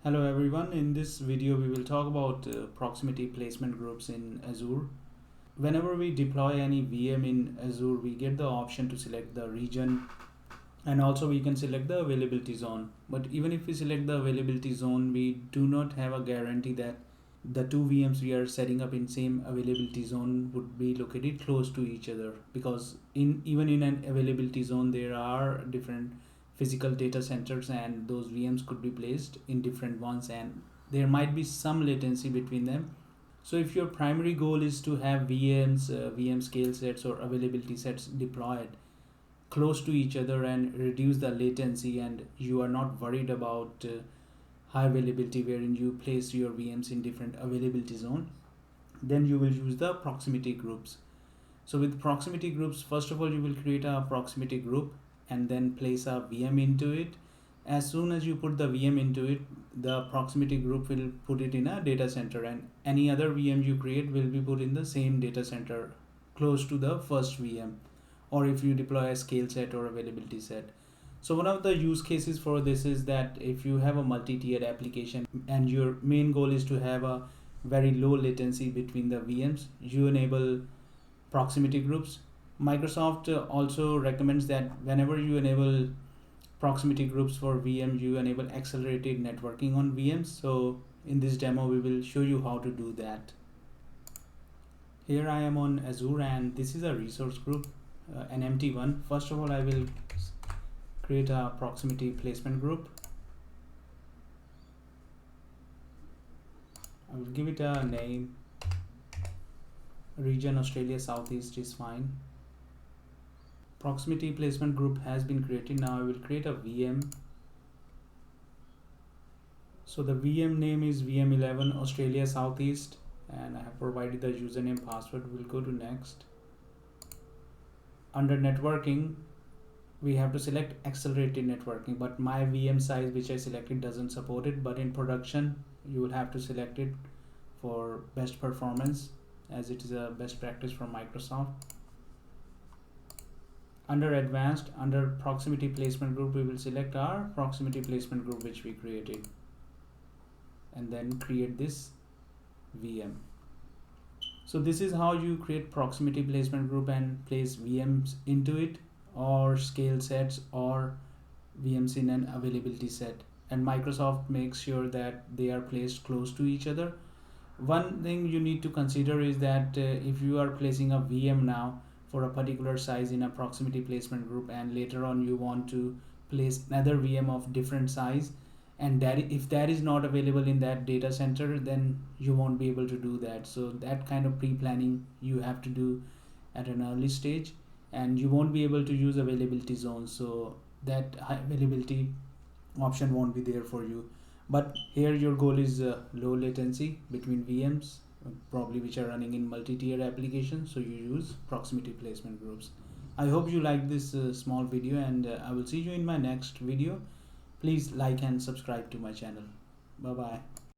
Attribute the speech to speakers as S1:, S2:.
S1: Hello everyone, in this video we will talk about proximity placement groups in Azure. Whenever we deploy any VM in Azure, we get the option to select the region and also we can select the availability zone. But even if we select the availability zone, we do not have a guarantee that the two VMs we are setting up in same availability zone would be located close to each other, because even in an availability zone there are different physical data centers and those VMs could be placed in different ones and there might be some latency between them. So if your primary goal is to have VM scale sets or availability sets deployed close to each other and reduce the latency, and you are not worried about high availability wherein you place your VMs in different availability zone, then you will use the proximity groups. So with proximity groups, first of all you will create a proximity group and then place a VM into it. As soon as you put the VM into it, the proximity group will put it in a data center, and any other VM you create will be put in the same data center close to the first VM, or if you deploy a scale set or availability set. So one of the use cases for this is that if you have a multi-tiered application and your main goal is to have a very low latency between the VMs, you enable proximity groups. Microsoft also recommends that whenever you enable proximity groups for VM, you enable accelerated networking on VMs. So in this demo, we will show you how to do that. Here I am on Azure and this is a resource group, an empty one. First of all, I will create a proximity placement group. I will give it a name. Region Australia Southeast is fine. Proximity placement group has been created. Now I will create a VM. So the VM name is VM11 Australia Southeast and I have provided the username password. We'll go to next. Under networking, we have to select accelerated networking, but my VM size which I selected doesn't support it, but in production you will have to select it for best performance, as it is a best practice from Microsoft. Under advanced, under proximity placement group, we will select our proximity placement group which we created and then create this VM. So this is how you create proximity placement group and place VMs into it, or scale sets or VMs in an availability set, and Microsoft makes sure that they are placed close to each other. One thing you need to consider is that if you are placing a VM now for a particular size in a proximity placement group and later on you want to place another VM of different size, and that if that is not available in that data center, then you won't be able to do that. So that kind of pre-planning you have to do at an early stage, and you won't be able to use availability zones, so that high availability option won't be there for you. But here your goal is low latency between VMs, probably which are running in multi-tier applications, so you use proximity placement groups. I hope you like this small video, and I will see you in my next video. Please like and subscribe to my channel. Bye bye.